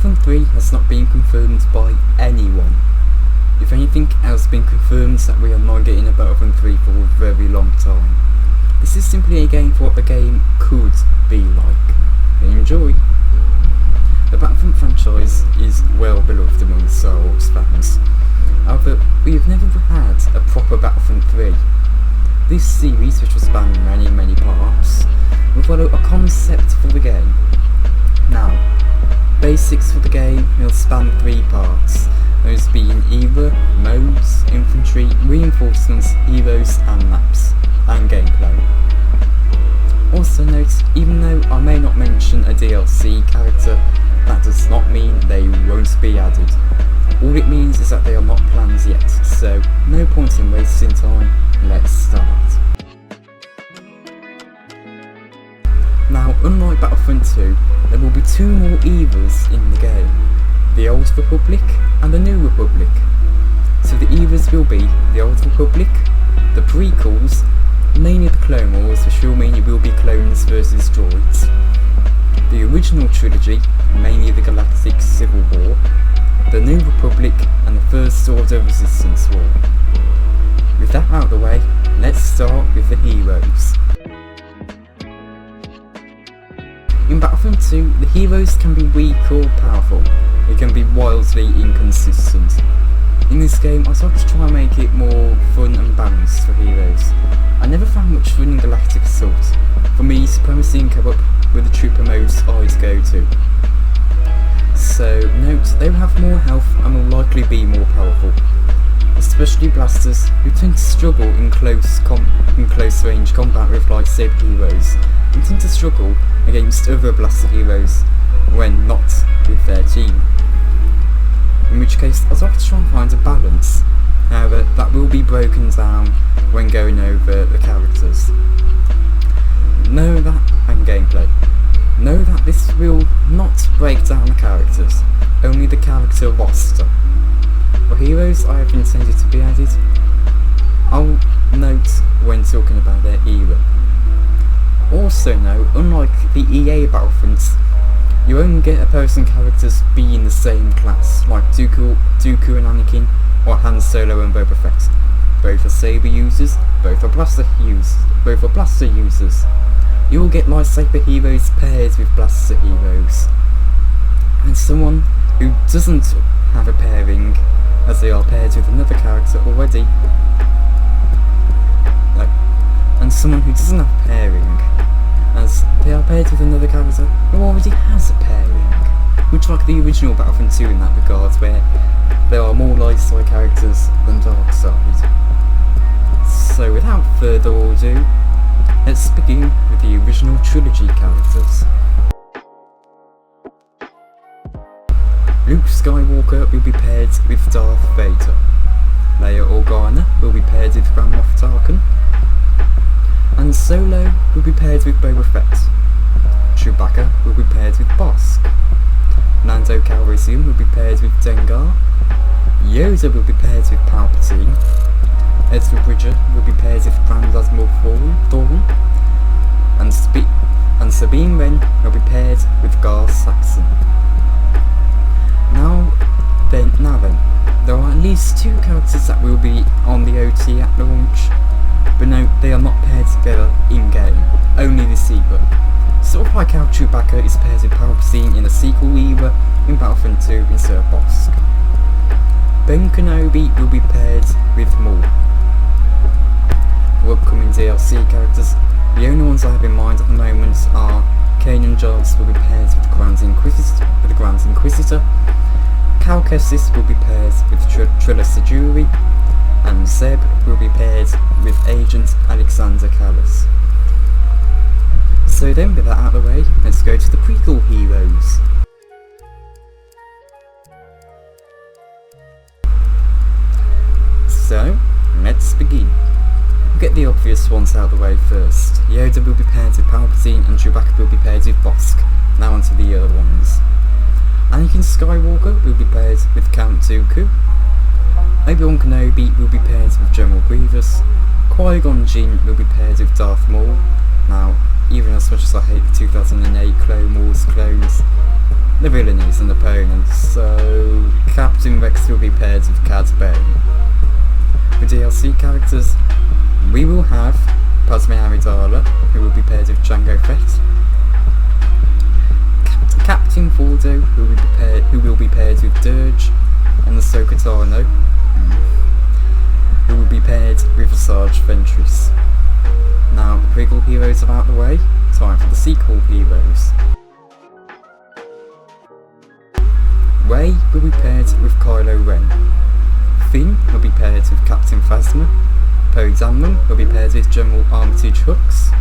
Battlefront 3 has not been confirmed by anyone. If anything else been confirmed that we are not getting a Battlefront 3 for a very long time. This is simply a game for what the game could be like. Enjoy! The Battlefront franchise is well beloved among Star Wars fans. However, we have never had a proper Battlefront 3. This series, which will span many parts, will follow a concept for the game. Now, basics for the game will span 3 parts, those being either modes, infantry, reinforcements, heroes and maps, and gameplay. Also note, even though I may not mention a DLC character, that does not mean they won't be added. All it means is that they are not planned yet, so no point in wasting time, let's start. Now, unlike Battlefront 2, there will be 2 more eras in the game, the Old Republic and the New Republic. So the eras will be the Old Republic, the prequels, mainly the Clone Wars, which will mean it will be clones versus droids, the original trilogy, mainly the Galactic Civil War, the New Republic and the First Order Resistance War. With that out of the way, let's start with the heroes. In Battlefront 2, the heroes can be weak or powerful. It can be wildly inconsistent. In this game, I tried to try and make it more fun and balanced for heroes. I never found much fun in Galactic Assault. For me, Supremacy and Co-op were the trooper modes I'd go to. So note, they will have more health and will likely be more powerful. Especially blasters, who tend to struggle in close range combat with lightsaber heroes, and tend to struggle against other blaster heroes when not with their team. In which case, I'd like to try and find a balance, however that will be broken down when going over the characters. Know that, and gameplay. Know that this will not break down the characters, only the character roster. For heroes I have intended to be added, I'll note when talking about their era. Also note, unlike the EA Battlefronts, you only get opposing characters be in the same class, like Dooku and Anakin, or Han Solo and Boba Fett. Both are saber users, both are blaster users. You will get lightsaber heroes paired with blaster heroes. And someone who doesn't have a pairing, as they are paired with another character already. And someone who doesn't have a pairing, as they are paired with another character who already has a pairing. Much like the original Battlefront 2 in that regard, where there are more light side characters than dark side. So without further ado, let's begin with the original trilogy characters. Luke Skywalker will be paired with Darth Vader. Leia Organa will be paired with Grand Moff Tarkin. And Solo will be paired with Boba Fett. Chewbacca will be paired with Bossk. Lando Calrissian will be paired with Dengar. Yoda will be paired with Palpatine. Ezra Bridger will be paired with Grand Admiral Thrawn. And Sabine Wren will be paired with Gar Saxon. Now then, there are at least 2 characters that will be on the OT at launch, but no, they are not paired together in-game, only the sequel. Sort of like how Chewbacca is paired with Palpatine in the sequel era in Battlefront 2 instead of Bossk. Ben Kenobi will be paired with Maul. For upcoming DLC characters, the only ones I have in mind at the moment are Kanan Jarrus will be paired with the Grand Inquisitor, Cal Kestis will be paired with Trilla Sajuri, and Zeb will be paired with Agent Alexander Callis. So then, with that out of the way, let's go to the prequel heroes. So, let's begin. We'll get the obvious ones out of the way first. Yoda will be paired with Palpatine and Chewbacca will be paired with Bossk. Now onto the other ones. Anakin Skywalker will be paired with Count Dooku. Obi-Wan Kenobi will be paired with General Grievous. Qui-Gon Jinn will be paired with Darth Maul. Now, even as much as I hate the 2008 Clone Wars clones, the villain is an opponent, so Captain Rex will be paired with Cad Bane. For DLC characters, we will have Padme Amidala, who will be paired with Jango Fett. Captain Fordo, who will be paired with Dirge, and Ahsoka Tano, who will be paired with Asajj Ventress. Now the prequel heroes are out of the way, time for the sequel heroes. Rey will be paired with Kylo Ren. Finn will be paired with Captain Phasma. Poe Dameron will be paired with General Armitage Hux.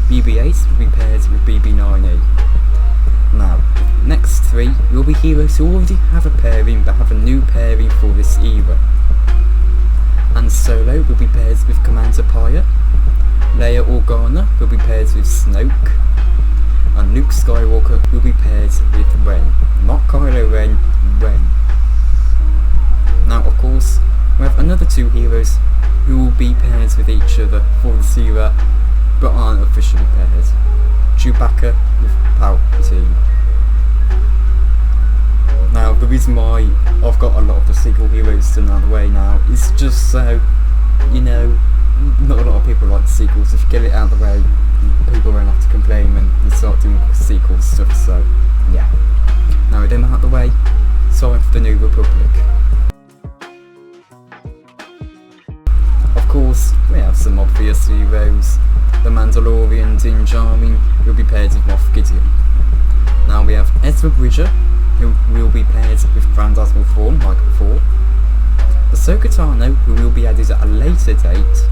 BB-8 will be paired with BB-9E. Now, the next three will be heroes who already have a pairing but have a new pairing for this era. Han Solo will be paired with Commander Pyre. Leia Organa will be paired with Snoke. And Luke Skywalker will be paired with Ren. Not Kylo Ren, Ren. Now, of course, we have another two heroes who will be paired with each other for this era, but aren't officially paired. Chewbacca with Palpatine. Now, the reason why I've got a lot of the sequel heroes done out of the way now is just so, you know, not a lot of people like the sequels. If you get it out of the way, people won't have to complain when you start doing sequel stuff, so yeah. Now with them out of the way, time for the New Republic. Of course, we have some obvious heroes. The Mandalorian Din Djarin will be paired with Moff Gideon. Now we have Ezra Bridger, who will be paired with Grand Admiral Thrawn like before. Ahsoka Tano, who will be added at a later date,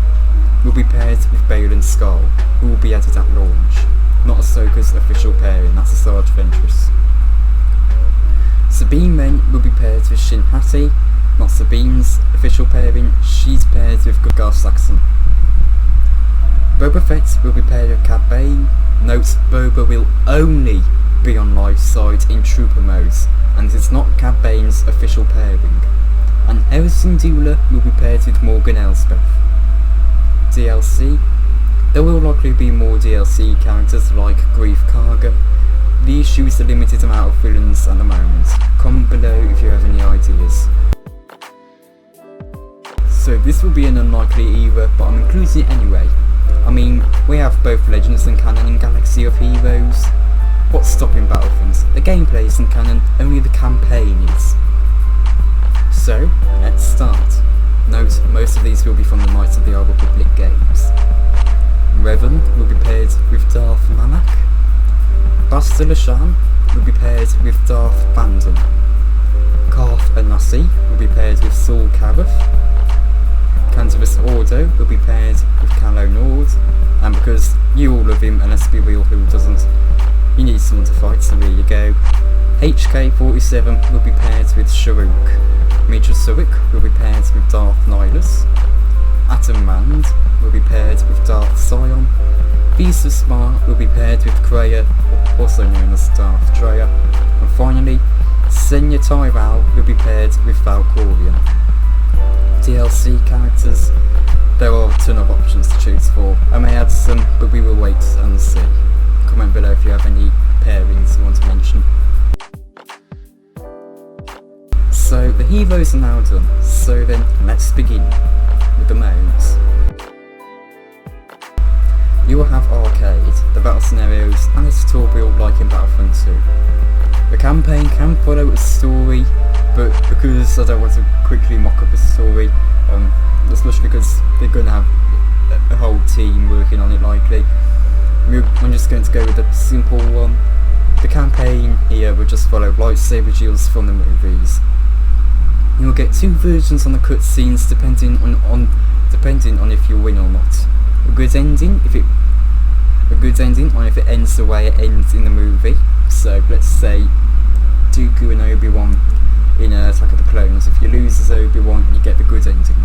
will be paired with Baylan Skoll, who will be added at launch. Not Ahsoka's official pairing, that's Asajj Ventress. Sabine Wren will be paired with Shin Hati, not Sabine's official pairing, she's paired with Gar Saxon. Boba Fett will be paired with Cad Bane. Note, Boba will only be on live side in trooper modes, and it is not Cad Bane's official pairing. And Hera Syndulla will be paired with Morgan Elsbeth. DLC. There will likely be more DLC characters like Grief Karga. The issue is the limited amount of villains at the moment. Comment below if you have any ideas. So this will be an unlikely era, but I'm including it anyway. I mean, we have both Legends and canon in Galaxy of Heroes. What's stopping Battlefront? The gameplay isn't canon, only the campaign is. So, let's start. Note, most of these will be from the Knights of the Old Republic games. Revan will be paired with Darth Malak. Basta Lashan will be paired with Darth Bandon. Karth Anasi will be paired with Saul Karath. Cantervis Ordo will be paired with Calo Nord. And because you all love him, and let's be real, who doesn't? You need someone to fight, so there you go. HK-47 will be paired with Sharuk. Mitra Surik will be paired with Darth Nihilus. Atom Rand will be paired with Darth Sion. Visa Spar will be paired with Kreia, also known as Darth Treya. And finally, Senya Tyrell will be paired with Valkorion. DLC characters, there are a ton of options to choose for. I may add some, but we will wait and see. Comment below if you have any pairings you want to mention. So the heroes are now done, so then let's begin with the modes. You will have arcade, the battle scenarios and a tutorial like in Battlefront 2. The campaign can follow a story, but because I don't want to quickly mock up a story, especially because they're going to have a whole team working on it likely, I'm just going to go with a simple one. The campaign here will just follow lightsaber duels from the movies. You'll get two versions on the cutscenes depending on if you win or not. A good ending on if it ends the way it ends in the movie. So let's say Dooku and Obi-Wan in Attack of the Clones. If you lose as Obi-Wan, you get the good ending.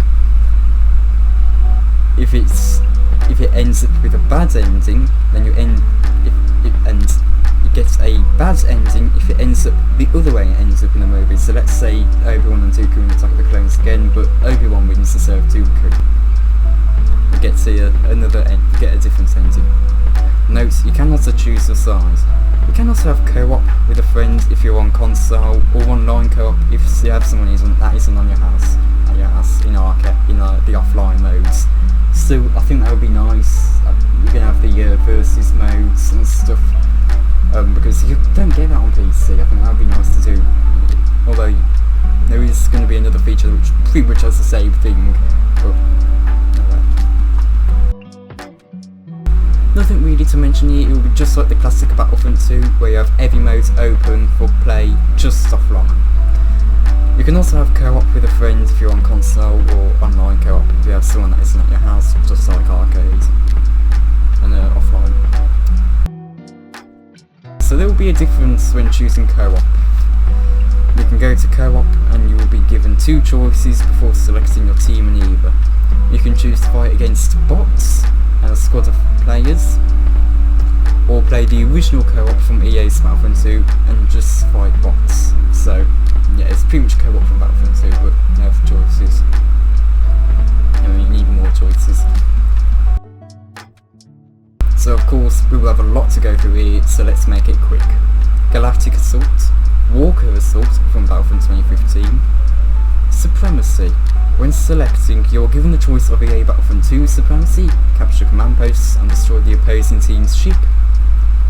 If it ends up with a bad ending, then you get a bad ending if it ends up the other way it ends up in the movie. So let's say Obi-Wan and Dooku in Attack of the Clones again, but Obi-Wan wins instead of Dooku. You get a different ending. Note, you can also choose the size. You can also have co-op with a friend if you're on console, or online co-op if you have someone that isn't on your house, in the offline modes. So I think that would be nice. You can have the versus modes and stuff, because you don't get that on PC. I think that would be nice to do. Although there is going to be another feature which pretty much has the same thing, but nothing really to mention here. It will be just like the classic Battlefront 2, where you have every mode open for play just offline. You can also have co-op with a friend if you're on console, or online co-op if you have someone that isn't at your house, just like arcade and offline. So there will be a difference when choosing co-op. You can go to co-op and you will be given two choices before selecting your team in either. You can choose to fight against bots and a squad of players, or play the original co-op from EA's Battlefront 2 and just fight bots. So yeah, it's pretty much co-op from Battlefront 2, but you have choices. You need more choices. So of course we will have a lot to go through here, so let's make it quick. Galactic Assault, Walker Assault from Battlefront 2015, Supremacy. When selecting, you are given the choice of EA Battlefront 2 Supremacy, capture command posts and destroy the opposing team's ship,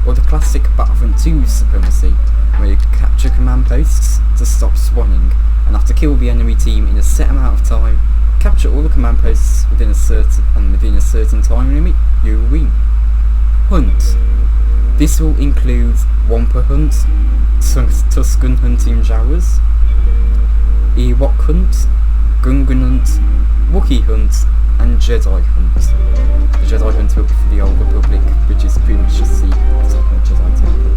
or the classic Battlefront 2 Supremacy, where you capture command posts to stop spawning, and have to kill the enemy team in a set amount of time, capture all the command posts within a certain time limit, you win. Hunt. This will include Wampa Hunt, Tusken Hunting Jawas, Ewok Hunt, Gungan Hunt, Wookiee Hunt, and Jedi Hunt. The Jedi Hunt will be for the Old Republic, which is pretty much just the Jedi Temple.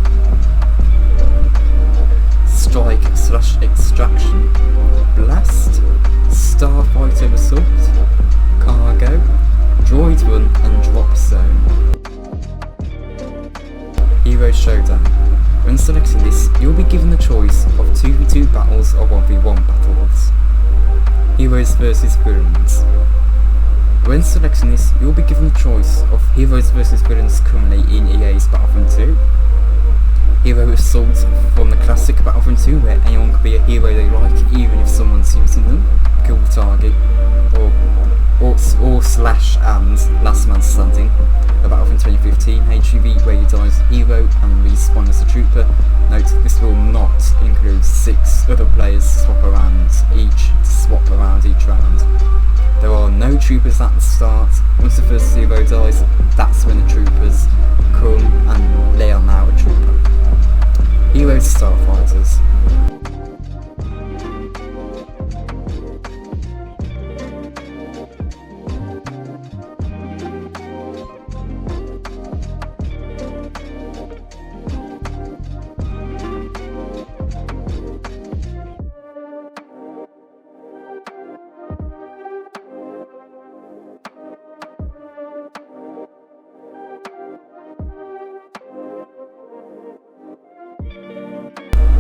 Strike/Extraction, Blast, Starfighter Assault, Cargo, Droid Run, and Drop Zone. Hero Showdown. When selecting this, you will be given the choice of 2v2 battles or 1v1 battles. Heroes vs Villains. When selecting this, you will be given the choice of Heroes vs Villains currently in EA's Battlefront 2, Hero Assault from the classic Battlefront 2, where anyone can be a hero they like even if someone's using them, kill the target, or slash and Last Man Standing, a Battlefront 2015 HUV where you die as a hero and respawn as a trooper. Note, this will not include 6 other players to swap around each round. There are no troopers at the start. Once the first hero dies, that's when the troopers come, and they are now a trooper. Hero Starfighters.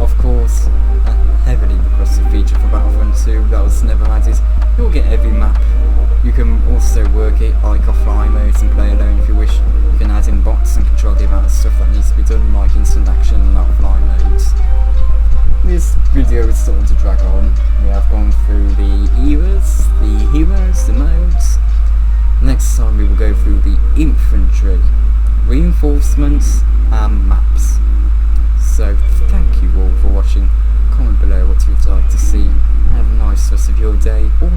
Of course, a heavily requested feature for Battlefront 2 that was never added. You'll get every map. You can also work it like offline modes and play alone if you wish. You can add in bots and control the amount of stuff that needs to be done, like instant action and offline modes. This video is starting to drag on. We have gone through the eras, the heroes, the modes. Next time we will go through the infantry, reinforcements and maps. So thank you all for watching. Comment below what you'd like to see. Have a nice rest of your day or